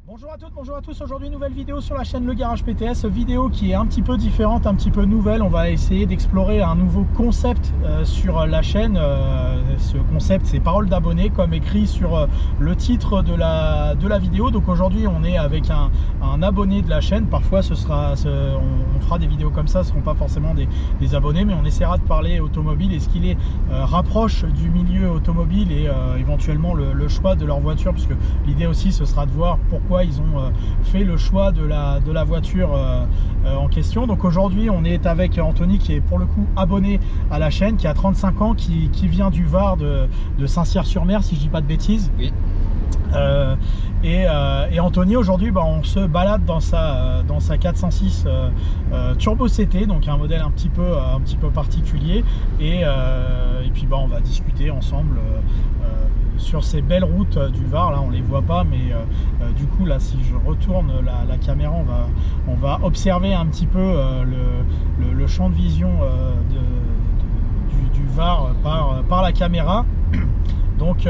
Bonjour à toutes, bonjour à tous. Aujourd'hui, nouvelle vidéo sur la chaîne Le Garage PTS. Vidéo qui est un petit peu différente, un petit peu nouvelle. On va essayer d'explorer un nouveau concept sur la chaîne. Ce concept, c'est Paroles d'abonnés, comme écrit sur le titre de la vidéo. Donc aujourd'hui, on est avec un abonné de la chaîne. Parfois, on fera des vidéos comme ça. Ce ne seront pas forcément des abonnés, mais on essaiera de parler automobile et ce qui les rapproche du milieu automobile et éventuellement le choix de leur voiture, puisque l'idée aussi, ce sera de voir pourquoi ils ont fait le choix de la voiture en question. Donc aujourd'hui on est avec Anthony qui est pour le coup abonné à la chaîne, qui a 35 ans, qui vient du Var, de Saint-Cyr-sur-Mer si je dis pas de bêtises. Oui. Et Anthony aujourd'hui on se balade dans sa 406 Turbo CT, donc un modèle un petit peu particulier, et puis on va discuter ensemble sur ces belles routes du Var. Là on les voit pas, mais du coup là si je retourne la caméra, on va observer un petit peu le champ de vision du Var par la caméra. Donc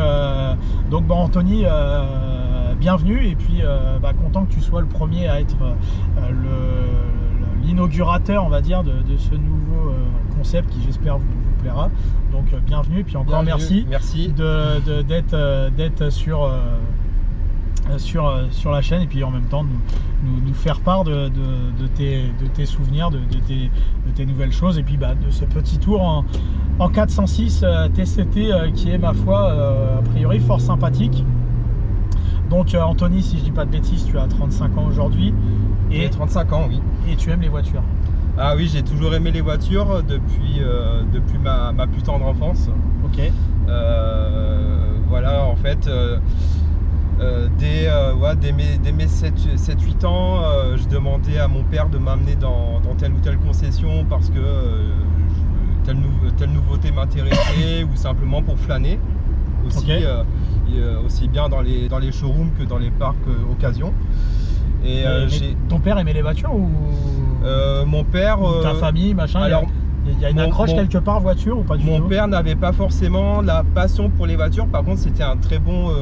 Anthony, bienvenue, et puis content que tu sois le premier à être l'inaugurateur, on va dire, de ce nouveau concept qui, j'espère, vous plaira. Donc bienvenue, et puis encore merci d'être sur la chaîne, et puis en même temps nous faire part de tes souvenirs, de tes nouvelles choses, et puis de ce petit tour en 406 TCT qui est, ma foi, a priori fort sympathique. Donc Anthony, si je dis pas de bêtises, tu as 35 ans aujourd'hui. J'ai 35 ans, oui. Et tu aimes les voitures? Ah oui, j'ai toujours aimé les voitures depuis ma plus tendre enfance. Ok. Voilà, en fait, dès mes 7-8 ans, je demandais à mon père de m'amener dans telle ou telle concession parce que telle nouveauté m'intéressait ou simplement pour flâner. Aussi, okay. Aussi bien dans les showrooms que dans les parcs occasion. Et ton père aimait les voitures ou mon père, ta famille, machin? Alors, il y a une accroche quelque part voiture ou pas du tout? Mon père n'avait pas forcément la passion pour les voitures. Par contre, c'était un très bon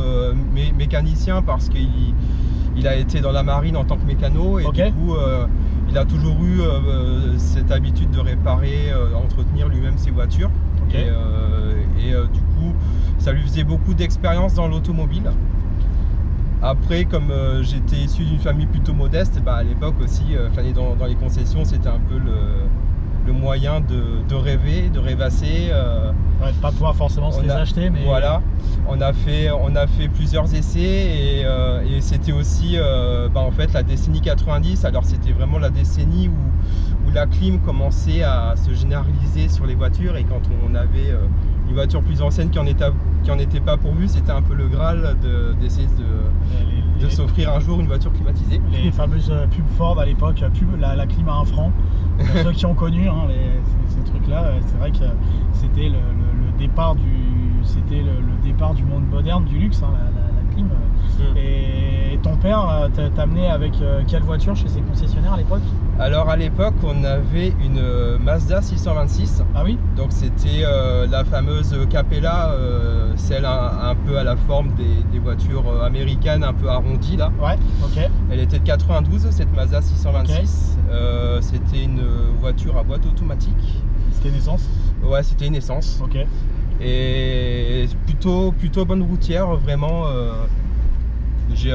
mécanicien parce qu'il a été dans la marine en tant que mécano, et okay. Du coup il a toujours eu cette habitude de réparer, entretenir lui-même ses voitures. Okay. Et du coup ça lui faisait beaucoup d'expérience dans l'automobile. Après, comme j'étais issu d'une famille plutôt modeste, à l'époque aussi, flâner dans les concessions, c'était un peu le moyen de rêver, de rêvasser. Ouais, de pas pouvoir forcément se les acheter, mais voilà, on a fait plusieurs essais, et c'était aussi en fait la décennie 90. Alors c'était vraiment la décennie où la clim commençait à se généraliser sur les voitures, et quand on avait une voiture plus ancienne qui en était pas pourvue, c'était un peu le Graal d'essayer de s'offrir un jour une voiture climatisée. Les fameuses pubs Ford à l'époque, la clim à 1 franc. Pour ceux qui ont connu ces trucs-là, c'est vrai que c'était le départ du monde moderne, du luxe, la clim. Et ton père t'a amené avec quelle voiture chez ses concessionnaires à l'époque? Alors à l'époque, on avait une Mazda 626. Ah oui? Donc c'était la fameuse Capella, celle un peu à la forme des voitures américaines, un peu arrondies là. Ouais, ok. Elle était de 92, cette Mazda 626. Okay. C'était une voiture à boîte automatique. C'était une essence? Ouais, c'était une essence. Ok. Et plutôt bonne routière, vraiment.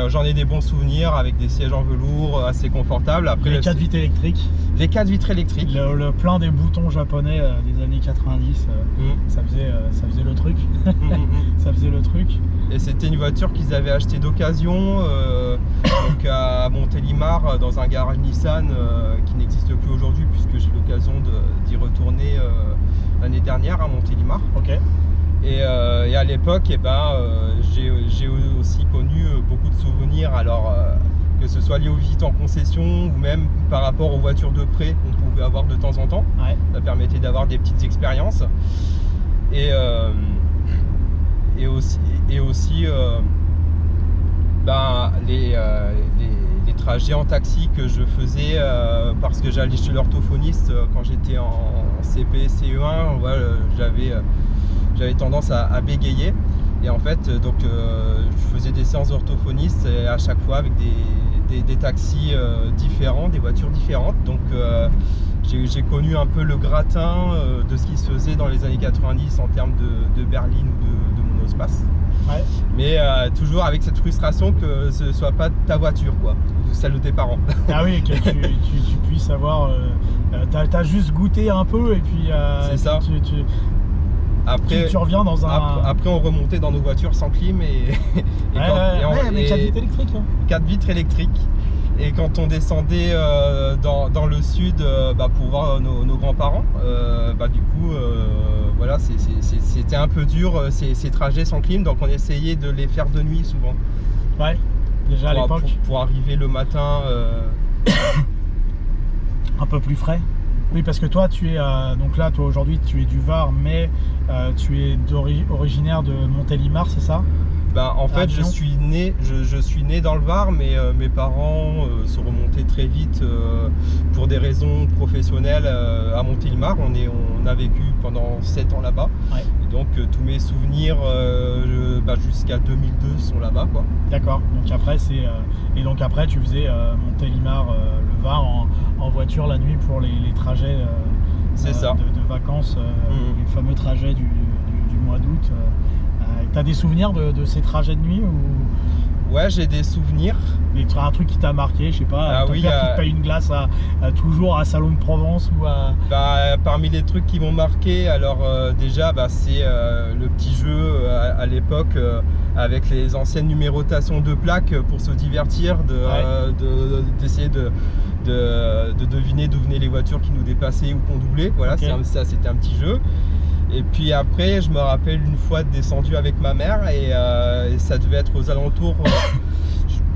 J'en ai des bons souvenirs, avec des sièges en velours assez confortables. Après, les 4 vitres électriques. Les 4 vitres électriques. Le plein des boutons japonais des années 90, ça faisait le truc. Ça faisait le truc. Et c'était une voiture qu'ils avaient achetée d'occasion donc à Montélimar, dans un garage Nissan qui n'existe plus aujourd'hui, puisque j'ai eu l'occasion d'y retourner l'année dernière à Montélimar. Ok. Et à l'époque, j'ai aussi connu beaucoup de souvenirs, alors que ce soit lié aux visites en concession ou même par rapport aux voitures de prêt qu'on pouvait avoir de temps en temps. Ouais. Ça permettait d'avoir des petites expériences. Et aussi les trajets en taxi que je faisais parce que j'allais chez l'orthophoniste quand j'étais en CP, CE1. Voilà, j'avais tendance à bégayer. Et en fait, donc je faisais des séances d'orthophoniste à chaque fois avec des taxis différents, des voitures différentes. Donc j'ai connu un peu le gratin de ce qui se faisait dans les années 90 en termes de berline ou de monospace. Ouais. Mais toujours avec cette frustration que ce ne soit pas ta voiture, quoi, ou celle de tes parents. Ah oui, que tu puisses avoir... t'as juste goûté un peu et puis... c'est ça. Après, tu reviens dans un... Après, on remontait dans nos voitures sans clim mais 4 vitres électriques. Hein. 4 vitres électriques. Et quand on descendait dans le sud pour voir nos grands-parents, du coup, voilà, c'était un peu dur ces trajets sans clim, donc on essayait de les faire de nuit souvent. Ouais, déjà à l'époque. Pour arriver le matin. Un peu plus frais. Oui, parce que toi, tu es donc là, toi aujourd'hui, tu es du Var, mais tu es originaire de Montélimar, c'est ça? En fait, je suis né dans le Var, mais mes parents sont remontés très vite pour des raisons professionnelles à Montélimar. On a vécu pendant 7 ans là-bas. Ouais. Et donc tous mes souvenirs jusqu'à 2002 sont là-bas, quoi. D'accord. Donc après et donc après tu faisais Montélimar, le Var en voiture la nuit pour les trajets de vacances, les fameux trajets du mois d'août. T'as des souvenirs de ces trajets de nuit ou... Ouais, j'ai des souvenirs. Un truc qui t'a marqué, je sais pas, ton père qui te paye une glace toujours à Salon de Provence ou à... Parmi les trucs qui m'ont marqué, alors déjà c'est le petit jeu à l'époque avec les anciennes numérotations de plaques pour se divertir, d'essayer de deviner d'où venaient les voitures qui nous dépassaient ou qu'on doublait. Voilà, okay. Ça c'était un petit jeu. Et puis après, je me rappelle une fois descendu avec ma mère et ça devait être aux alentours,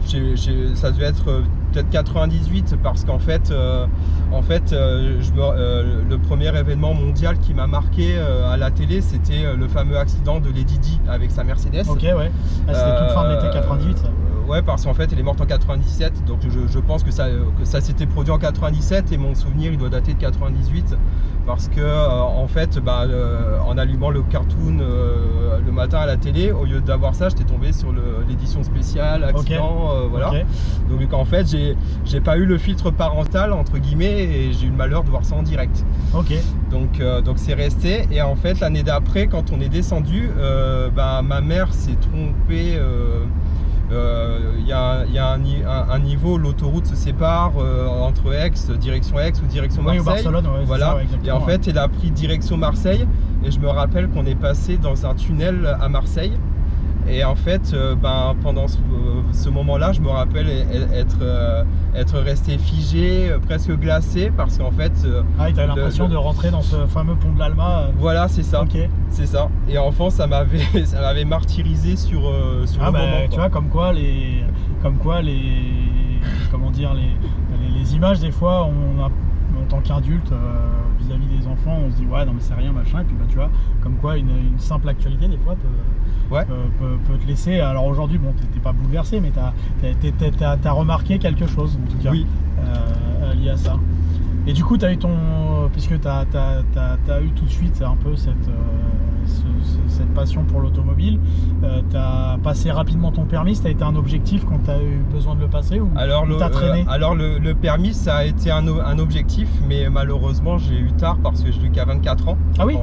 ça devait être peut-être 98 parce qu'en fait, le premier événement mondial qui m'a marqué à la télé, c'était le fameux accident de Lady Di avec sa Mercedes. Ok, ouais. C'était toute fin de l'été 98. Ça. Ouais, parce qu'en fait, elle est morte en 97, donc je pense que ça s'était produit en 97 et mon souvenir, il doit dater de 98. Parce que en fait, en allumant le cartoon le matin à la télé, au lieu d'avoir ça, j'étais tombé sur l'édition spéciale accident, voilà. Okay. Donc en fait, j'ai pas eu le filtre parental entre guillemets et j'ai eu le malheur de voir ça en direct. Ok. Donc c'est resté. Et en fait, l'année d'après, quand on est descendu, ma mère s'est trompée. Il y a un niveau, l'autoroute se sépare entre Aix, direction Aix ou direction Marseille. Oui, ou Barcelone, ouais, voilà. Ça, et en fait, elle a pris direction Marseille. Et je me rappelle qu'on est passé dans un tunnel à Marseille. Et en fait, pendant ce moment-là, je me rappelle être resté figé, presque glacé, parce qu'en fait... t'as l'impression de rentrer dans ce fameux pont de l'Alma. Voilà, c'est ça. Okay. C'est ça. Et enfant, ça m'avait martyrisé sur le moment. Tu vois, comme quoi les images, des fois, en tant qu'adulte, vis-à-vis des enfants, on se dit ouais, non mais c'est rien, machin. Et puis tu vois, comme quoi une simple actualité, des fois, peut te laisser. Alors aujourd'hui, bon, t'es pas bouleversé, mais t'as remarqué quelque chose, en tout cas, oui. Lié à ça. Et du coup, tu as eu puisque tu as eu tout de suite un peu cette passion pour l'automobile, tu as passé rapidement ton permis, ça a été un objectif quand tu as eu besoin de le passer ou t'as traîné? Alors le permis, ça a été un objectif, mais malheureusement, j'ai eu tard parce que je l'ai eu qu'à 24 ans. Ah oui,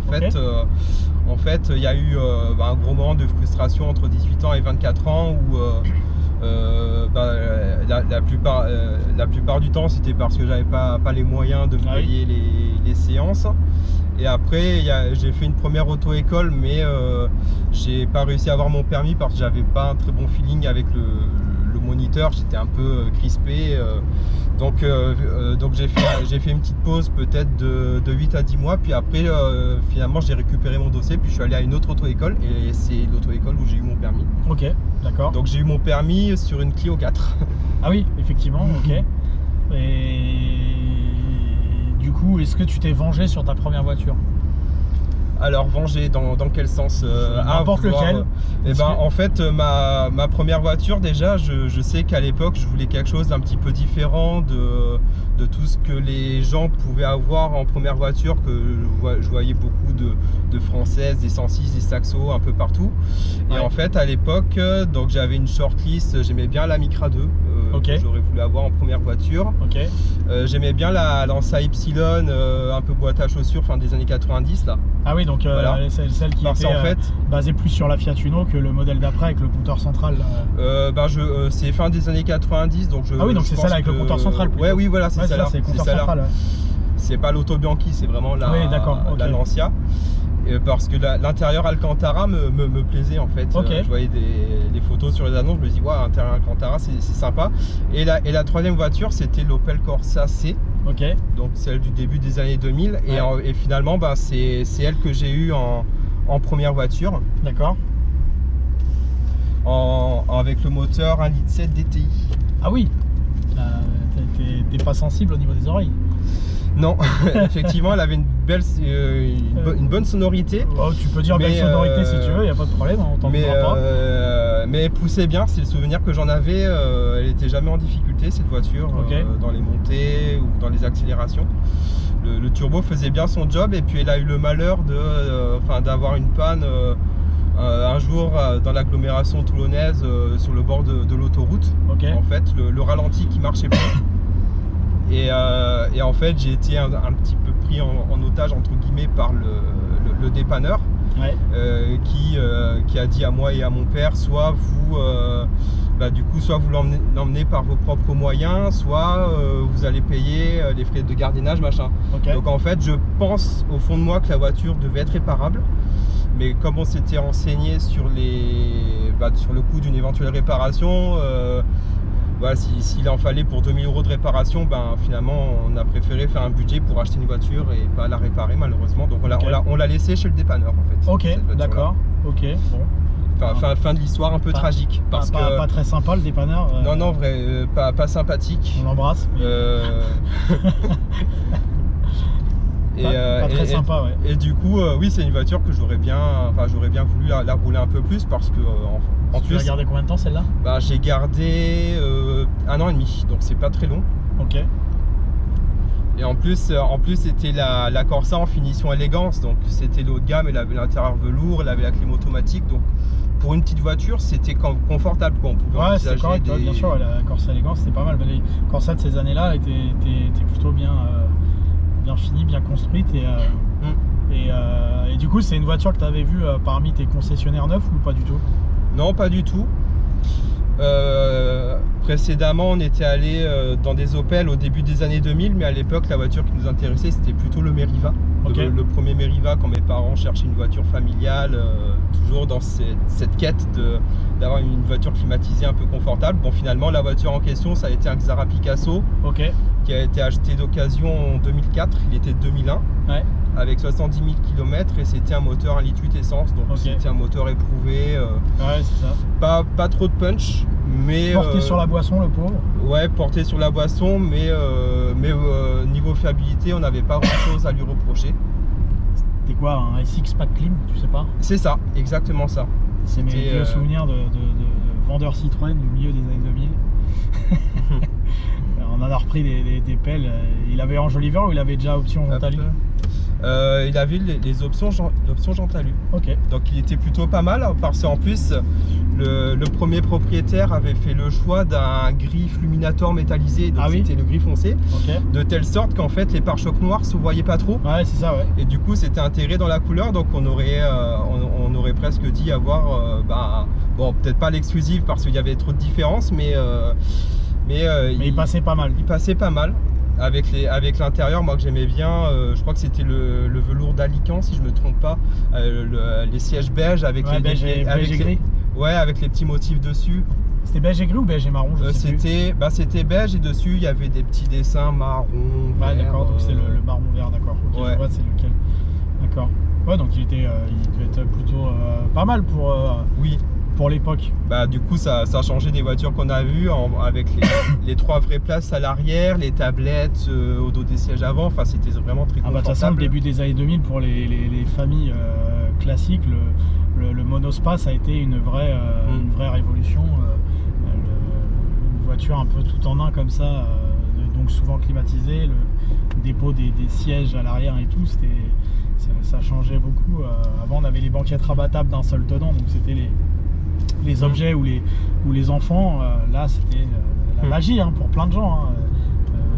en fait, il y a eu un gros moment de frustration entre 18 ans et 24 ans où la plupart du temps c'était parce que j'avais pas les moyens de me payer les séances. Et après j'ai fait une première auto-école, mais j'ai pas réussi à avoir mon permis parce que j'avais pas un très bon feeling avec le moniteur, j'étais un peu crispé. Donc j'ai fait une petite pause peut-être de 8 à 10 mois, puis après finalement j'ai récupéré mon dossier, puis je suis allé à une autre auto-école et c'est l'auto-école où j'ai eu mon permis. Ok, d'accord. Donc j'ai eu mon permis sur une Clio 4. Ah oui, effectivement, ok. Et... Du coup, est-ce que tu t'es vengé sur ta première voiture? Alors venger dans quel sens? N'importe lequel. Eh ben, en fait ma première voiture déjà, je sais qu'à l'époque je voulais quelque chose d'un petit peu différent de tout ce que les gens pouvaient avoir en première voiture, que je voyais beaucoup de françaises, des 106, des Saxo un peu partout. Et en fait à l'époque, donc j'avais une shortlist, j'aimais bien la Micra 2 que j'aurais voulu avoir en première voiture. J'aimais bien la Lancia Ypsilon, un peu boîte à chaussures fin des années 90 là. Ah oui, donc voilà. Celle qui était en fait basée plus sur la Fiat Uno que le modèle d'après avec le compteur central. C'est fin des années 90, donc ah oui, donc c'est celle avec le compteur central. Ouais, oui, voilà, c'est celle-là. C'est le compteur central. C'est pas l'Auto Bianchi, c'est vraiment la Lancia. Parce que l'intérieur Alcantara me plaisait en fait. Je voyais des photos sur les annonces, je me dis ouais, l'intérieur Alcantara c'est sympa. Et la troisième voiture c'était l'Opel Corsa C. Donc celle du début des années 2000. Et finalement c'est elle que j'ai eue en première voiture. D'accord. Avec le moteur 1,7 litre DTI. Ah oui, t'es pas sensible au niveau des oreilles? Non, effectivement, elle avait une bonne sonorité. Oh, tu peux dire belle sonorité si tu veux, il n'y a pas de problème, on t'en voudra pas. Mais elle poussait bien, c'est le souvenir que j'en avais. Elle n'était jamais en difficulté cette voiture, dans les montées ou dans les accélérations. Le turbo faisait bien son job, et puis elle a eu le malheur d'avoir une panne un jour dans l'agglomération toulonnaise sur le bord de l'autoroute. En fait, le ralenti qui marchait pas. Et en fait j'ai été un petit peu pris en otage entre guillemets par le dépanneur, qui a dit à moi et à mon père, soit vous soit vous l'emmenez par vos propres moyens, soit vous allez payer les frais de gardiennage machin. Donc en fait je pense au fond de moi que la voiture devait être réparable, mais comme on s'était renseigné sur le coût d'une éventuelle réparation, voilà, s'il en fallait pour 2000 € de réparation, finalement on a préféré faire un budget pour acheter une voiture et pas la réparer malheureusement. Donc on l'a laissé chez le dépanneur en fait. D'accord. Bon. Fin de l'histoire un peu tragique. Parce que pas très sympa le dépanneur. Non, vrai, pas sympathique. On l'embrasse. Pas très sympa, ouais. Et du coup, oui, c'est une voiture que j'aurais bien voulu la rouler un peu plus, parce que en plus. Tu l'as gardé combien de temps celle-là? J'ai gardé 1 an et demi, donc c'est pas très long. Et en plus c'était la Corsa en finition élégance, donc c'était le haut de gamme, elle avait l'intérieur velours, elle avait la clim automatique, donc pour une petite voiture c'était confortable quoi. On pouvait c'est correct, bien sûr, la Corsa élégance c'était pas mal. Les Corsa de ces années-là étaient plutôt bien finie, bien construite, et du coup c'est une voiture que tu avais vue parmi tes concessionnaires neufs ou pas du tout? Non, pas du tout. Précédemment on était allé dans des Opel au début des années 2000, mais à l'époque la voiture qui nous intéressait c'était plutôt le Meriva. Le premier Meriva, quand mes parents cherchaient une voiture familiale, toujours dans cette quête d'avoir une voiture climatisée un peu confortable. Bon, finalement la voiture en question ça a été un Xara Picasso, qui a été acheté d'occasion en 2004, il était de 2001, avec 70 000 km, et c'était un moteur 1,8 litre essence, donc c'était un moteur éprouvé, c'est ça. Pas trop de punch, mais porté sur la boisson, le pauvre. Ouais, porté sur la boisson, mais niveau fiabilité on n'avait pas grand chose à lui reprocher. C'était quoi, un SX Pack Clim, tu sais pas? C'est ça, exactement ça. C'est mes vieux souvenirs de vendeur Citroën du milieu des années 2000. On en a repris des pelles. Il avait enjoliveur ou il avait déjà option Jean-Talus? Il avait les options Jean-Talus. Donc il était plutôt pas mal, parce qu'en plus le premier propriétaire avait fait le choix d'un gris Fulminator métallisé, donc c'était le gris foncé, de telle sorte qu'en fait les pare-chocs noirs se voyaient pas trop. C'est ça, Et du coup c'était intégré dans la couleur, donc on aurait presque dit avoir bon, peut-être pas l'exclusive parce qu'il y avait trop de différences, mais il passait pas mal. Il passait pas mal. Avec l'intérieur, moi que j'aimais bien, je crois que c'était le velours d'Alicant si je me trompe pas, les sièges beige avec beige et gris. Avec les petits motifs dessus. C'était beige et gris ou beige et marron? C'était beige, et dessus il y avait des petits dessins marron, vert. D'accord, donc c'est le marron vert, d'accord. Je vois c'est lequel. D'accord. Donc il devait être plutôt pas mal pour. Oui. pour l'époque. Bah, du coup, ça a changé des voitures qu'on a vues avec les 3 vraies places à l'arrière, les tablettes au dos des sièges avant. Enfin, c'était vraiment très confortable. De toute façon, le début des années 2000 pour les familles classiques, le monospace a été une vraie révolution. Une voiture un peu tout en un comme ça, donc souvent climatisée, le dépôt des sièges à l'arrière et tout, ça changeait beaucoup. Avant, on avait les banquettes rabattables d'un seul tenant, donc c'était les objets ou les enfants. Là, c'était la magie pour plein de gens,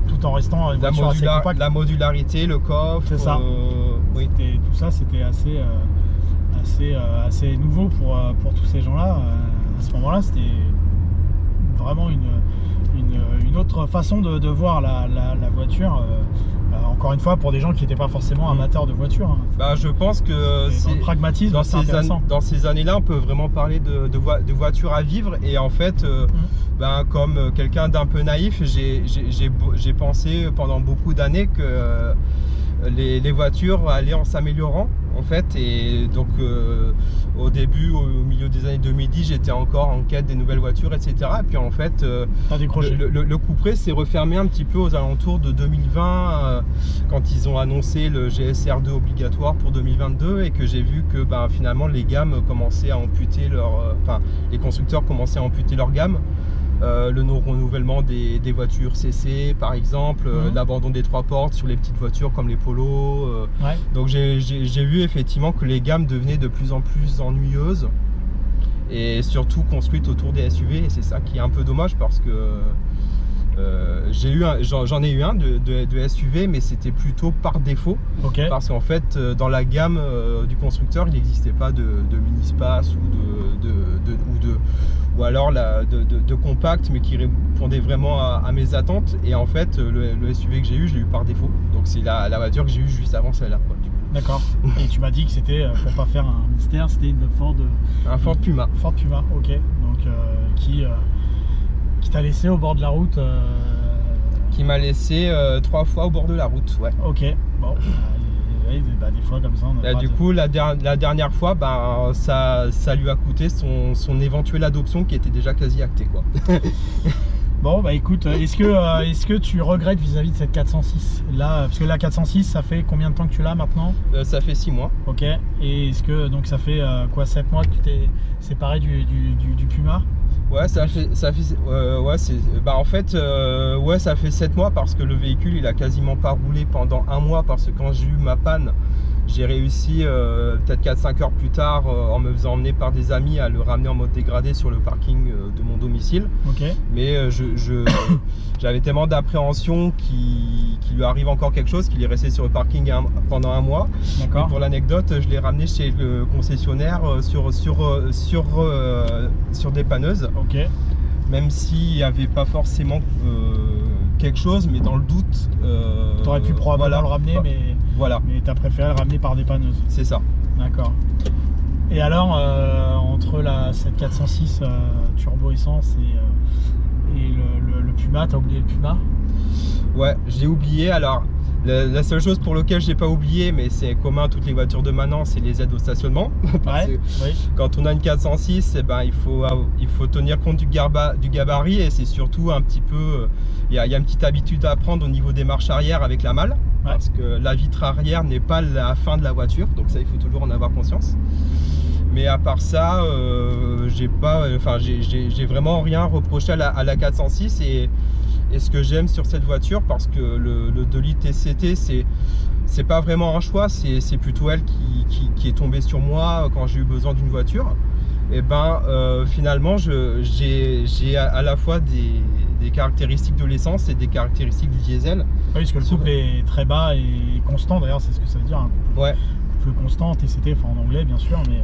tout en restant une voiture assez compacte. La modularité, le coffre. C'est ça. Oui. Tout ça, c'était assez nouveau pour tous ces gens-là. À ce moment-là, c'était vraiment une autre façon de voir la voiture. Encore une fois, pour des gens qui n'étaient pas forcément amateurs de voiture. Bah, je pense que c'est le pragmatisme, dans ces années-là, on peut vraiment parler de voiture à vivre. Et en fait, comme quelqu'un d'un peu naïf, j'ai pensé pendant beaucoup d'années que les voitures allaient en s'améliorant en fait, et donc au milieu des années 2010, j'étais encore en quête des nouvelles voitures, etc. Et puis en fait, le couperet s'est refermé un petit peu aux alentours de 2020 quand ils ont annoncé le GSR2 obligatoire pour 2022 et que j'ai vu que finalement les gammes commençaient à amputer les constructeurs commençaient à amputer leur gamme. Le non-renouvellement des voitures CC par exemple, l'abandon des 3 portes sur les petites voitures comme les Polo. Donc j'ai vu effectivement que les gammes devenaient de plus en plus ennuyeuses et surtout construites autour des SUV, et c'est ça qui est un peu dommage parce que j'en ai eu un de SUV, mais c'était plutôt par défaut. Parce qu'en fait dans la gamme du constructeur il n'existait pas de mini space ou alors de compact, mais qui répondait vraiment à mes attentes. Et en fait le SUV que j'ai eu, je l'ai eu par défaut, donc c'est la voiture que j'ai eu juste avant celle-là. D'accord. Et tu m'as dit que c'était, pour pas faire un mystère, c'était un Ford Puma. Ford Puma, ok. Donc qui t'a laissé au bord de la route Qui m'a laissé 3 fois au bord de la route, ouais. Ok, bon. Des fois comme ça. Du coup, la dernière fois, ça lui a coûté son éventuelle adoption qui était déjà quasi actée, quoi. Bon, écoute, est-ce que tu regrettes vis-à-vis de cette 406 là, parce que la 406, ça fait combien de temps que tu l'as maintenant? Ça fait 6 mois. Ok. Et est-ce que donc ça fait 7 mois que tu t'es séparé du Puma? Ouais, ça fait ça fait 7 mois parce que le véhicule il a quasiment pas roulé pendant 1 mois, parce que quand j'ai eu ma panne, j'ai réussi peut-être 4-5 heures plus tard en me faisant emmener par des amis à le ramener en mode dégradé sur le parking de mon domicile. Mais j'avais tellement d'appréhension qu'il lui arrive encore quelque chose qu'il est resté sur le parking pendant 1 mois. Et pour l'anecdote, je l'ai ramené chez le concessionnaire sur dépanneuse. Même s'il n'y avait pas forcément quelque chose, mais dans le doute, tu aurais pu probablement le ramener, mais tu as préféré le ramener par dépanneuse. C'est ça. D'accord. Et alors, entre cette 406 turbo essence et le Puma, t'as oublié le Puma? Ouais, j'ai oublié. Alors, la seule chose pour laquelle j'ai pas oublié, mais c'est commun à toutes les voitures de maintenant, c'est les aides au stationnement. Quand on a une 406, il faut tenir compte du gabarit, et c'est surtout un petit peu, il y a une petite habitude à prendre au niveau des marches arrière avec la malle, parce que la vitre arrière n'est pas la fin de la voiture, donc ça il faut toujours en avoir conscience. Mais à part ça, j'ai vraiment rien reproché à la 406, et ce que j'aime sur cette voiture, parce que le 2 litres TCT, c'est pas vraiment un choix, c'est plutôt elle qui est tombée sur moi quand j'ai eu besoin d'une voiture. Et finalement j'ai à la fois des caractéristiques de l'essence et des caractéristiques du diesel. Oui, parce que le couple est très bas et constant, d'ailleurs c'est ce que ça veut dire, un couple constant, TCT, en anglais bien sûr, mais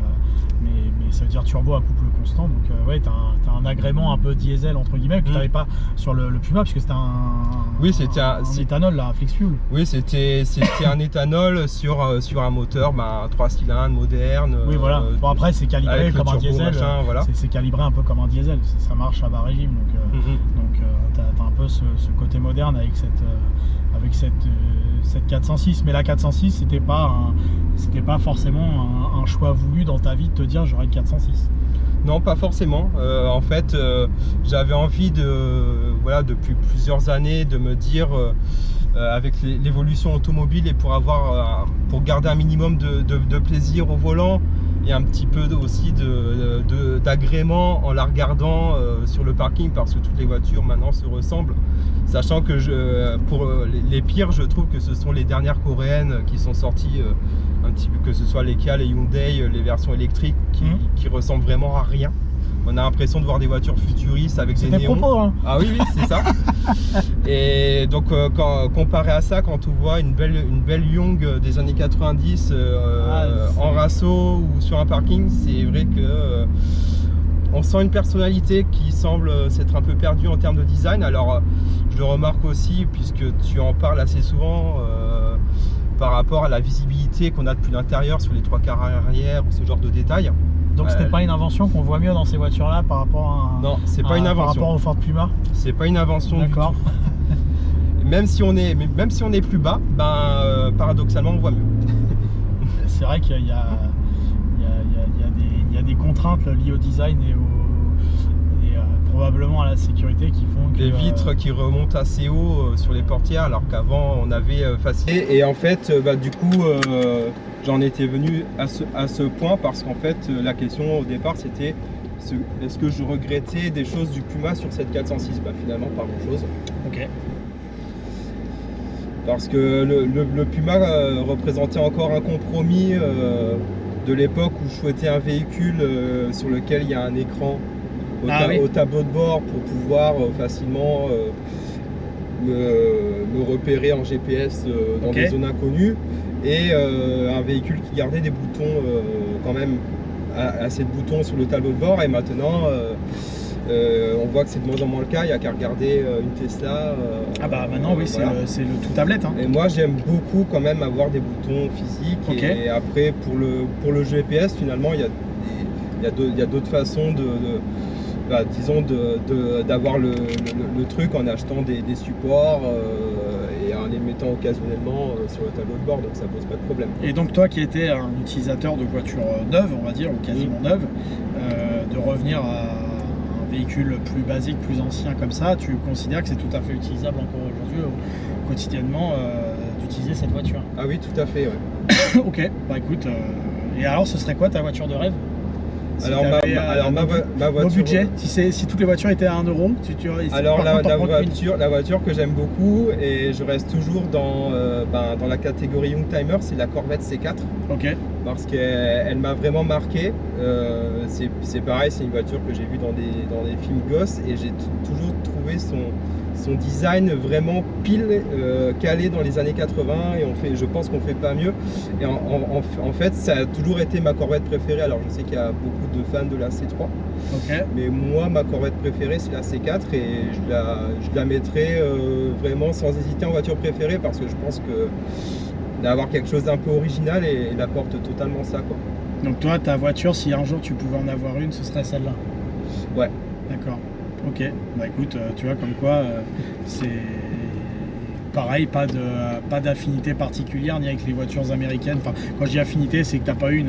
ça veut dire turbo à couple constant. Donc t'as un agrément un peu diesel entre guillemets que tu n'avais pas sur le Puma, puisque c'était un éthanol là, un flex fuel. Oui, c'était un éthanol sur un moteur 3 cylindres moderne. Oui, voilà. Bon, après c'est calibré comme un diesel, c'est calibré un peu comme un diesel, ça marche à bas régime, donc t'as un peu ce côté moderne avec cette 406. Mais la 406, c'était pas forcément un choix voulu dans ta vie de te dire j'aurai une 406. Non, pas forcément. En fait, j'avais envie depuis plusieurs années de me dire, avec l'évolution automobile et pour garder un minimum de plaisir au volant et un petit peu aussi d'agrément en la regardant sur le parking, parce que toutes les voitures maintenant se ressemblent. Sachant que pour les pires, je trouve que ce sont les dernières coréennes qui sont sorties, un petit peu, que ce soit les Kia, les Hyundai, les versions électriques qui ressemblent vraiment à rien. On a l'impression de voir des voitures futuristes avec des néons. Propos, hein. Ah oui, c'est ça. Et donc, comparé à ça, quand on voit une belle Young des années 90 en raceau ou sur un parking, c'est vrai que on sent une personnalité qui semble s'être un peu perdue en termes de design. Alors, je le remarque aussi, puisque tu en parles assez souvent, par rapport à la visibilité qu'on a depuis l'intérieur sur les 3 quarts arrière ou ce genre de détails. Donc c'était pas une invention qu'on voit mieux dans ces voitures-là par rapport à non, c'est pas une invention. Par rapport au Ford Puma. C'est pas une invention du tout. Même si on est plus bas, paradoxalement on voit mieux. C'est vrai qu'il y a des contraintes liées au design et probablement à la sécurité qui font que... Des vitres qui remontent assez haut sur les portières, alors qu'avant on avait facile. Et en fait, du coup, j'en étais venu à ce point parce qu'en fait, la question au départ c'était est-ce que je regrettais des choses du Puma sur cette 406? Finalement, pas grand chose. Ok. Parce que le Puma représentait encore un compromis de l'époque où je souhaitais un véhicule sur lequel il y a un écran au tableau de bord pour pouvoir facilement me repérer en GPS dans des zones inconnues, et un véhicule qui gardait des boutons, quand même assez de boutons sur le tableau de bord. Et maintenant on voit que c'est de moins en moins le cas, il n'y a qu'à regarder une Tesla. Maintenant oui, voilà. c'est le tout tablette. Hein. Et moi j'aime beaucoup quand même avoir des boutons physiques. Et après pour le GPS, finalement il y a d'autres façons d'avoir le truc en achetant des supports et en les mettant occasionnellement sur le tableau de bord, donc ça pose pas de problème. Et donc toi qui étais un utilisateur de voitures neuves, on va dire, ou quasiment neuves, de revenir à un véhicule plus basique, plus ancien comme ça, tu considères que c'est tout à fait utilisable encore aujourd'hui, quotidiennement, d'utiliser cette voiture? Ah oui, tout à fait, ouais. Ok, écoute, et alors ce serait quoi ta voiture de rêve? Si ma voiture... budget, si toutes les voitures étaient à 1 euro, alors la voiture que j'aime beaucoup, et je reste toujours dans la catégorie Youngtimer, c'est la Corvette C4. Ok. Parce qu'elle m'a vraiment marqué. C'est pareil, c'est une voiture que j'ai vue dans des films gosses, et j'ai toujours trouvé son design vraiment pile calé dans les années 80, et je pense qu'on fait pas mieux. Et en fait, ça a toujours été ma Corvette préférée. Alors je sais qu'il y a beaucoup de fans de la C3, mais moi ma Corvette préférée c'est la C4, et je la mettrai vraiment sans hésiter en voiture préférée, parce que je pense que d'avoir quelque chose d'un peu original, et elle apporte totalement ça, quoi. Donc toi, ta voiture, si un jour tu pouvais en avoir une, ce serait celle-là? Ouais. D'accord. Ok, écoute, tu vois, comme quoi c'est pareil, pas d'affinité particulière ni avec les voitures américaines. Enfin, quand je dis affinité, c'est que t'as pas eu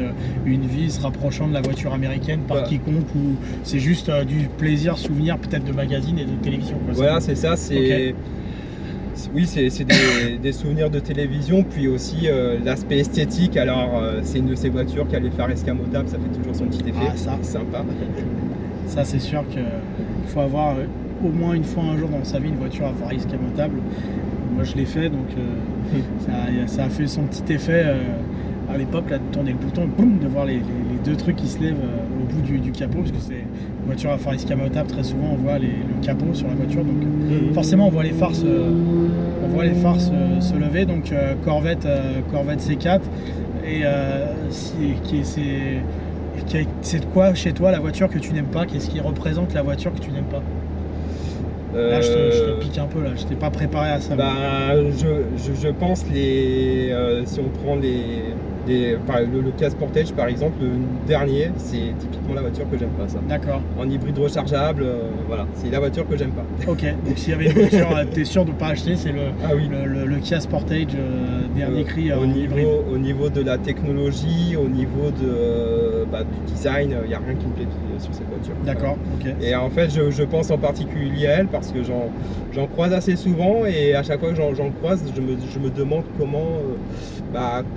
une vie se rapprochant de la voiture américaine par quiconque, ou c'est juste du plaisir, souvenir peut-être de magazines et de télévision, quoi. Voilà, c'est ça, c'est... Oui, c'est des souvenirs de télévision, puis aussi l'aspect esthétique. Alors, c'est une de ces voitures qui a les phares escamotables, ça fait toujours son petit effet. Ah, ça, sympa. Ça, c'est sûr qu'il faut avoir au moins une fois un jour dans sa vie une voiture à phare escamotable. Moi, je l'ai fait, donc ça a fait son petit effet à l'époque, là, de tourner le bouton, boum, de voir les deux trucs qui se lèvent au bout du capot, parce que c'est une voiture à phare escamotable. Très souvent, on voit le capot sur la voiture, donc forcément, on voit les phares se lever. Donc Corvette C4, et c'est de quoi chez toi la voiture que tu n'aimes pas? Qu'est-ce qui représente la voiture que tu n'aimes pas? Là, je te pique un peu, là, je t'ai pas préparé à ça. Je pense si on prend le Kia Sportage par exemple, le dernier, c'est typiquement la voiture que j'aime pas, ça. D'accord. En hybride rechargeable, voilà, c'est la voiture que j'aime pas. Ok, donc s'il y avait une voiture, t'es sûr de ne pas acheter, c'est le Kia Sportage dernier cri en hybride. Au niveau de la technologie, au niveau du design, il n'y a rien qui me plaît sur cette voiture. D'accord, ok. Et en fait, je pense en particulier à elle parce que j'en croise assez souvent et à chaque fois que j'en croise, je me demande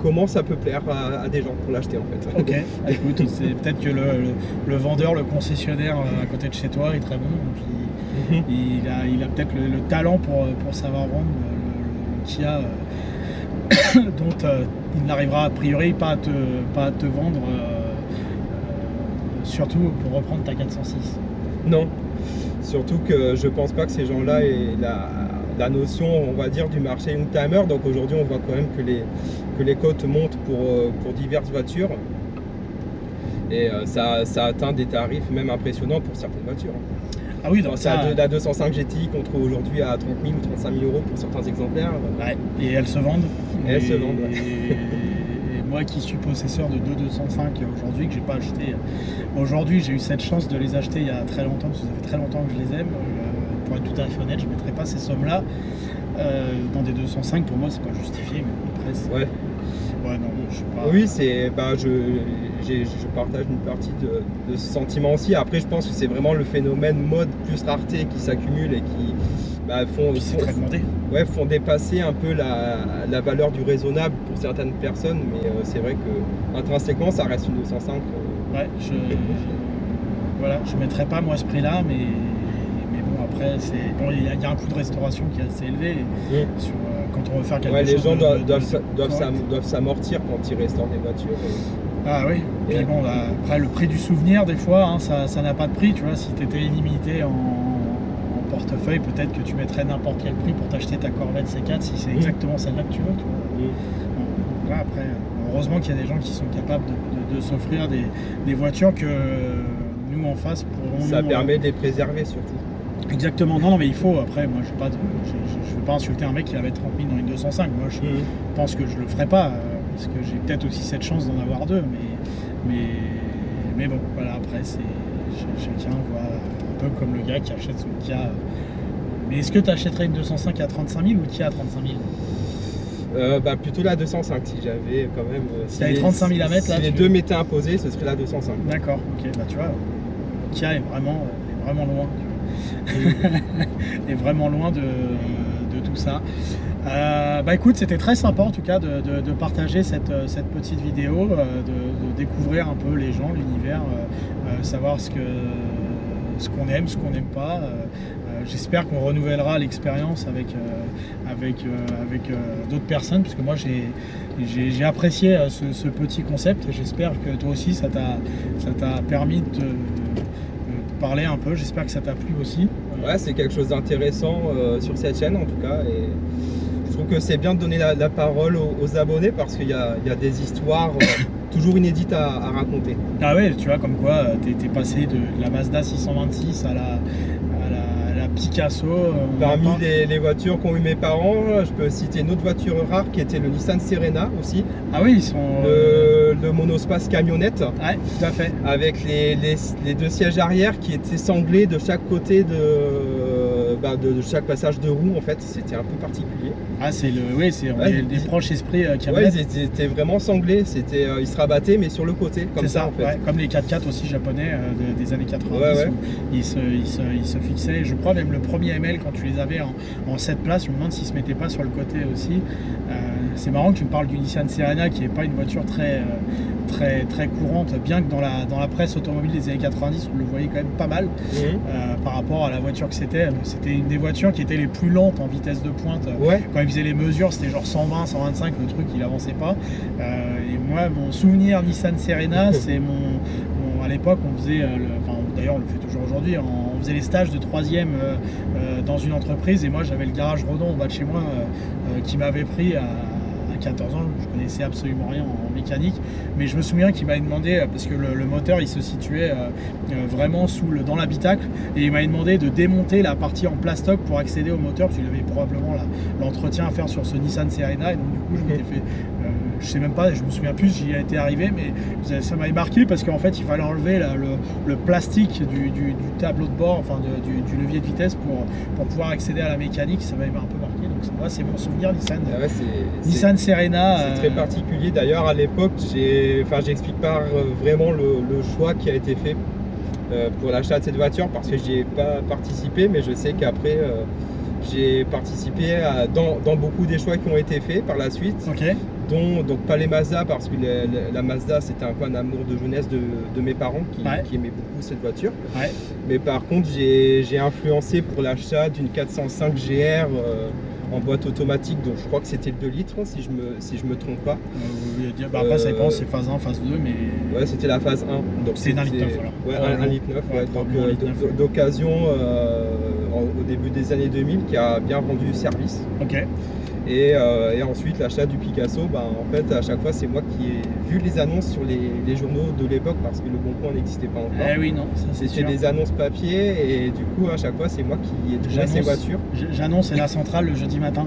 comment ça peut plaire à des gens pour l'acheter en fait. Ok, écoute, c'est peut-être que le vendeur, le concessionnaire à côté de chez toi est très bon, donc il a peut-être le talent pour savoir vendre le Kia dont il n'arrivera a priori pas à te vendre, surtout pour reprendre ta 406. Non, surtout que je pense pas que ces gens-là aient la notion, on va dire, du marché youngtimer. Donc aujourd'hui, on voit quand même que les cotes montent pour diverses voitures. Et ça atteint des tarifs même impressionnants pour certaines voitures. Ah oui, donc la 205 GTI qu'on trouve aujourd'hui à 30 000 ou 35 000 euros pour certains exemplaires. Ouais, et elles se vendent. Elles se vendent, ouais. Et moi qui suis possesseur de deux 205 aujourd'hui, que j'ai pas acheté. Aujourd'hui, j'ai eu cette chance de les acheter il y a très longtemps, parce que ça fait très longtemps que je les aime. Pour être tout à fait honnête, je ne mettrai pas ces sommes-là dans des 205. Pour moi, c'est pas justifié, mais après, c'est... Ouais. Ouais, non, je sais pas. Oui, je partage une partie de ce sentiment aussi. Après, je pense que c'est vraiment le phénomène mode plus rareté qui s'accumule et qui font dépasser un peu la valeur du raisonnable pour certaines personnes. Mais c'est vrai que intrinsèquement, ça reste une 205. Ouais, je mettrai pas moi ce prix-là, mais bon, après, il y a un coût de restauration qui est assez élevé. Sur, quand on veut faire quelque chose. Les gens doivent s'amortir quand ils restaurent des voitures. Ah oui, et puis bon, après le prix du souvenir, des fois, hein, ça n'a pas de prix, tu vois. Si tu étais illimité en portefeuille, peut-être que tu mettrais n'importe quel prix pour t'acheter ta Corvette C4 si c'est exactement celle-là que tu veux, tu vois. Donc là, après, heureusement qu'il y a des gens qui sont capables de s'offrir des voitures que nous en face pourrons. Ça permet de les préserver surtout. Exactement, non mais il faut, après moi je veux pas insulter un mec qui avait 30 000 dans une 205, moi je pense que je le ferai pas, parce que j'ai peut-être aussi cette chance d'en avoir deux, mais bon, voilà, après chacun voit un peu comme le gars qui achète son Kia. Mais est-ce que tu achèterais une 205 à 35 000 ou le Kia à 35 000 plutôt la 205 si j'avais quand même. Si t'avais 35 000 à mettre là. Si les deux m'étaient imposés, ce serait la 205. D'accord, ok, bah tu vois, le Kia est vraiment loin. Et vraiment loin de tout ça. Bah écoute, c'était très sympa en tout cas de partager cette petite vidéo, de découvrir un peu les gens, l'univers, savoir ce qu'on aime, ce qu'on n'aime pas. J'espère qu'on renouvellera l'expérience avec d'autres personnes, parce que moi j'ai apprécié ce petit concept. J'espère que toi aussi ça t'a permis de parler un peu, j'espère que ça t'a plu aussi. Ouais, c'est quelque chose d'intéressant sur cette chaîne en tout cas, et je trouve que c'est bien de donner la parole aux abonnés parce qu'il y a des histoires toujours inédites à raconter. Ah ouais, tu vois, comme quoi t'es passé de la Mazda 626 à la Picasso. Parmi les voitures qu'ont eu mes parents, je peux citer une autre voiture rare qui était le Nissan Serena aussi. Ah oui, ils sont... Le monospace camionnette. Ouais, tout à fait. Avec les deux sièges arrière qui étaient sanglés de chaque côté de chaque passage de roue en fait. C'était un peu particulier. Ah c'est des proches esprits camionnette. Ouais, ils étaient vraiment sanglés. Ils se rabattaient mais sur le côté. Comme ça en fait. Ouais, comme les 4x4 aussi japonais des années 90. Ouais. Où ils se fixaient. Je crois même le premier ML quand tu les avais en 7 places, je me demande s'ils se mettaient pas sur le côté aussi. C'est marrant que tu me parles du Nissan Serena qui n'est pas une voiture très courante, bien que dans la presse automobile des années 90 on le voyait quand même pas mal par rapport à la voiture que c'était. C'était une des voitures qui était les plus lentes en vitesse de pointe. Quand ils faisaient les mesures c'était genre 120, 125, le truc il avançait pas. Et moi mon souvenir Nissan Serena c'est à l'époque on faisait, d'ailleurs on le fait toujours aujourd'hui, on faisait les stages de 3e dans une entreprise et moi j'avais le garage Redon au bas de chez moi qui m'avait pris à 14 ans, je connaissais absolument rien en mécanique, mais je me souviens qu'il m'avait demandé, parce que le moteur il se situait vraiment dans l'habitacle, et il m'avait demandé de démonter la partie en plastoc pour accéder au moteur, parce qu'il avait probablement l'entretien à faire sur ce Nissan Serena, et donc du coup je m'étais fait, je sais même pas, je me souviens plus j'y été arrivé, mais ça m'avait marqué parce qu'en fait il fallait enlever le plastique du tableau de bord, enfin du levier de vitesse pour pouvoir accéder à la mécanique, ça m'avait un peu marqué. donc ça va, c'est mon souvenir Nissan. Ah ouais, Nissan Serena. C'est très particulier. D'ailleurs, à l'époque, j'explique pas vraiment le choix qui a été fait pour l'achat de cette voiture parce que j'y ai pas participé, mais je sais qu'après j'ai participé dans beaucoup des choix qui ont été faits par la suite. Ok. Dont donc pas les Mazda parce que la Mazda c'était un peu un amour de jeunesse de mes parents qui aimaient beaucoup cette voiture. Ouais. Mais par contre j'ai influencé pour l'achat d'une 405 GR en boîte automatique, donc je crois que c'était le 2 litres si je me trompe pas. Après ça dépend, c'est phase 1, phase 2, mais... Ouais, c'était la phase 1. Donc c'est 1,9 litre alors. Ouais, 1,9 litre, ouais. Donc d'occasion au début des années 2000 qui a bien rendu service. Ok. Et ensuite l'achat du Picasso, en fait à chaque fois c'est moi qui ai vu les annonces sur les journaux de l'époque parce que le Bon Coin n'existait pas encore. Eh oui, non, c'était des annonces papier et du coup à chaque fois c'est moi qui ai trouvé ces voitures. J'annonce la centrale le jeudi matin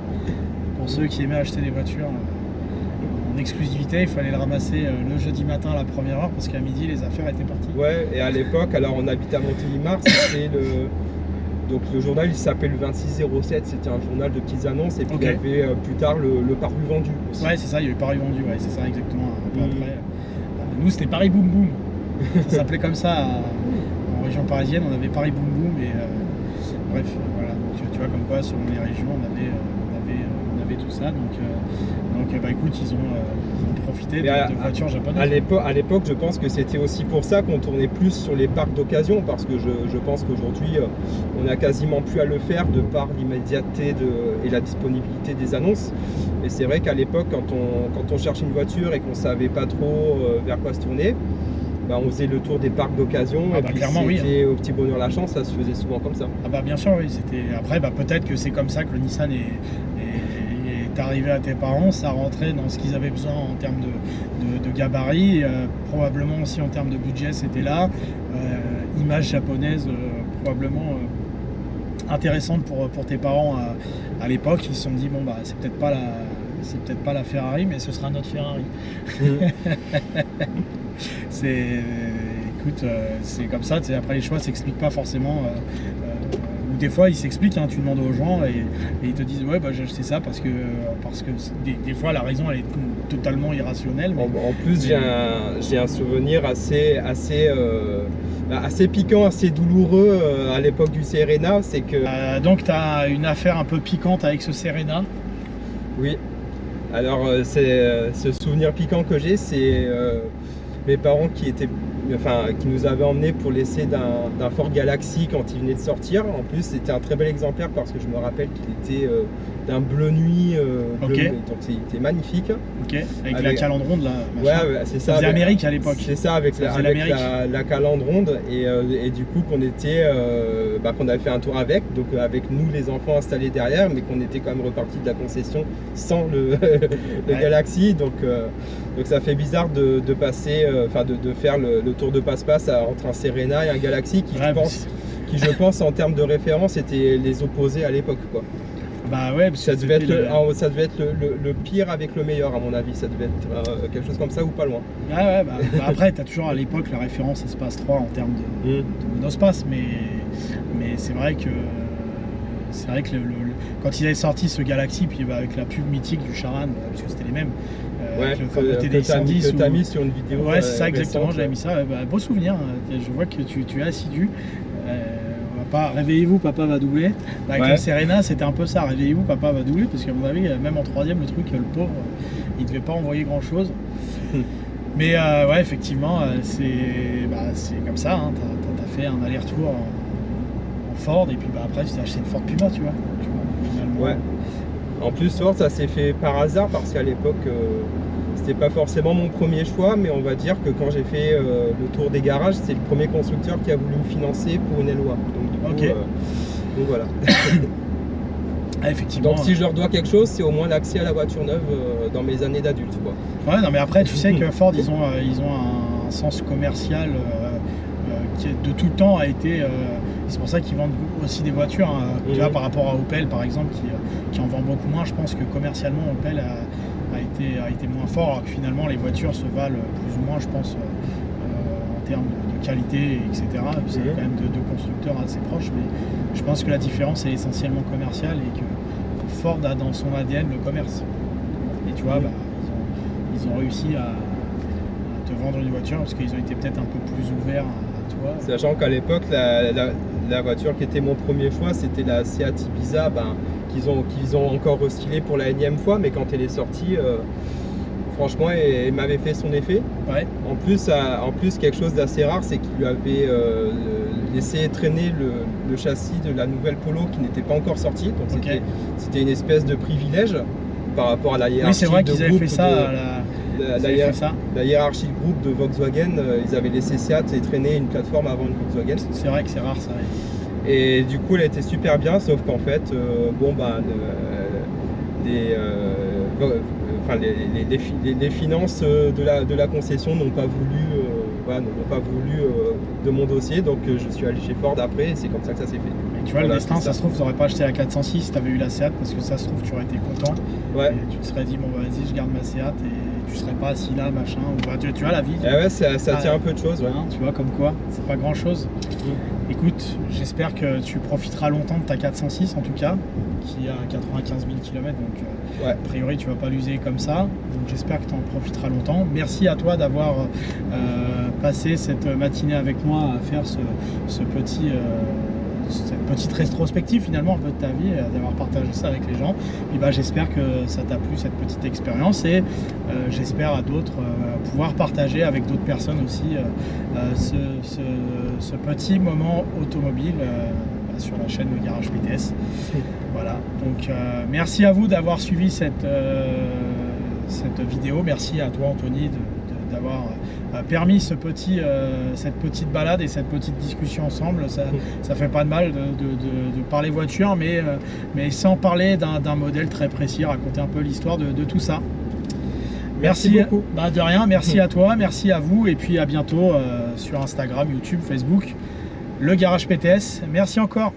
pour ceux qui aimaient acheter des voitures en exclusivité. Il fallait le ramasser le jeudi matin à la première heure parce qu'à midi les affaires étaient parties. Ouais, et à l'époque, alors on habitait à Montélimar, c'était donc le journal il s'appelait le 2607, c'était un journal de petites annonces et puis il y avait plus tard le Paru Vendu aussi. Ouais, c'est ça, il y a eu Paru Vendu, ouais, c'est ça exactement. Un peu après. Nous c'était Paris Boum Boum, ça s'appelait comme ça en région parisienne, on avait Paris Boum Boum et bref, voilà, tu vois comme quoi selon les régions on avait tout ça, donc écoute, ils ont profité de voitures japonaises. À l'époque, je pense que c'était aussi pour ça qu'on tournait plus sur les parcs d'occasion, parce que je pense qu'aujourd'hui, on n'a quasiment plus à le faire de par l'immédiateté et la disponibilité des annonces. Et c'est vrai qu'à l'époque, quand on cherchait une voiture et qu'on ne savait pas trop vers quoi se tourner, on faisait le tour des parcs d'occasion. Et puis clairement, c'était au Petit Bonheur la Chance, ça se faisait souvent comme ça. Bien sûr, oui. Après, peut-être que c'est comme ça que le Nissan est arrivé à tes parents, ça rentrait dans ce qu'ils avaient besoin en termes de gabarit, probablement aussi en termes de budget c'était là, image japonaise probablement intéressante pour tes parents à l'époque. Ils se sont dit c'est peut-être pas la Ferrari, mais ce sera notre Ferrari. Écoute, c'est comme ça, après les choix s'expliquent pas forcément. Des fois ils s'expliquent, tu demandes aux gens et ils te disent j'ai acheté ça parce que des fois la raison elle est totalement irrationnelle. Mais... En plus j'ai un souvenir assez piquant, assez douloureux à l'époque du Serena, c'est que... donc tu as une affaire un peu piquante avec ce Serena. Oui, alors ce souvenir piquant que j'ai, c'est mes parents qui nous avaient emmenés pour l'essai d'un Ford Galaxy quand il venait de sortir. En plus, c'était un très bel exemplaire parce que je me rappelle qu'il était d'un bleu nuit, donc il était magnifique. Avec la calandre ronde là. Ouais, c'est ça. C'était Amérique à l'époque. C'est ça, avec la calandre ronde et du coup qu'on avait fait un tour avec nous les enfants installés derrière, mais qu'on était quand même reparti de la concession sans le Galaxy. Donc ça fait bizarre de passer, de faire le tour de passe-passe entre un Serena et un Galaxy qui je pense en termes de référence étaient les opposés à l'époque, quoi. Ça devait être le pire avec le meilleur à mon avis, ça devait être quelque chose comme ça ou pas loin. Après tu as toujours à l'époque la référence Espace 3 en termes de monospace, mais c'est vrai que quand il avait sorti ce Galaxy, puis avec la pub mythique du Charan, parce que c'était les mêmes, le TDI 110 que tu as mis sur une vidéo. Ouais, c'est ça exactement, j'avais mis ça. Beau souvenir, je vois que tu es assidu. Réveillez-vous, papa va doubler. Avec le Serena, c'était un peu ça. Réveillez-vous, papa va doubler, parce qu'à mon avis, même en troisième, le truc, le pauvre, il devait pas envoyer grand chose. Mais effectivement, c'est comme ça. T'as fait un aller-retour en Ford, et puis après, tu t'es acheté une Ford Puma, tu vois. Ouais. En plus, Ford, ça s'est fait par hasard, parce qu'à l'époque, c'était pas forcément mon premier choix, mais on va dire que quand j'ai fait le tour des garages, c'est le premier constructeur qui a voulu me financer pour une LOA. Donc du coup, donc voilà. Effectivement. Donc si je leur dois quelque chose, c'est au moins l'accès à la voiture neuve dans mes années d'adulte, quoi. Ouais, non mais après tu sais que Ford ils ont un sens commercial qui de tout le temps a été. C'est pour ça qu'ils vendent aussi des voitures, tu vois, par rapport à Opel par exemple, qui en vend beaucoup moins. Je pense que commercialement Opel a été moins fort, alors que finalement les voitures se valent plus ou moins, je pense, en termes de qualité, etc. C'est quand même deux constructeurs assez proches, mais je pense que la différence est essentiellement commerciale et que Ford a dans son ADN le commerce. Et tu vois, bah, ils ont réussi à te vendre une voiture parce qu'ils ont été peut-être un peu plus ouverts à toi. Sachant qu'à l'époque, la voiture qui était mon premier choix, c'était la Seat Ibiza, qu'ils ont encore restylée pour la énième fois, mais quand elle est sortie, franchement, elle m'avait fait son effet. Ouais. En plus, quelque chose d'assez rare, c'est qu'il lui avait laissé traîner le châssis de la nouvelle Polo qui n'était pas encore sortie. Donc c'était une espèce de privilège par rapport à la hiérarchie. Oui, c'est vrai qu'ils avaient fait ça. La hiérarchie de groupe de Volkswagen, ils avaient laissé Seat et traîner une plateforme avant une Volkswagen. C'est vrai que c'est rare ça. Et du coup, elle était super bien, sauf qu'en fait, les finances de la concession n'ont pas voulu de mon dossier, donc je suis allé chez Ford après et c'est comme ça que ça s'est fait. Et tu vois, le destin, ça se trouve, tu n'aurais pas acheté la 406 si tu avais eu la Seat, parce que ça se trouve, tu aurais été content. Ouais. Et tu te serais dit, bon, bah, vas-y, je garde ma Seat et tu serais pas assis là, machin. Ou, bah, tu vois, la vie. Ouais, ça tient un peu de choses. Ouais. Hein, tu vois, comme quoi, c'est pas grand chose. Écoute, j'espère que tu profiteras longtemps de ta 406 en tout cas, qui a 95 000 km, donc a priori tu vas pas l'user comme ça, donc j'espère que tu en profiteras longtemps. Merci à toi d'avoir passé cette matinée avec moi à faire cette petite rétrospective finalement un peu de ta vie, d'avoir partagé ça avec les gens. Et bah, j'espère que ça t'a plu cette petite expérience et j'espère à d'autres pouvoir partager avec d'autres personnes aussi ce petit moment automobile sur la chaîne Le Garage PTS. Voilà, donc merci à vous d'avoir suivi cette vidéo. Merci à toi Anthony d'avoir permis cette petite balade et cette petite discussion ensemble. Ça fait pas de mal de parler voiture, mais sans parler d'un modèle très précis, raconter un peu l'histoire de tout ça. Merci beaucoup. Bah, de rien, merci à toi, merci à vous et puis à bientôt sur Instagram, YouTube, Facebook, Le Garage PTS. Merci encore.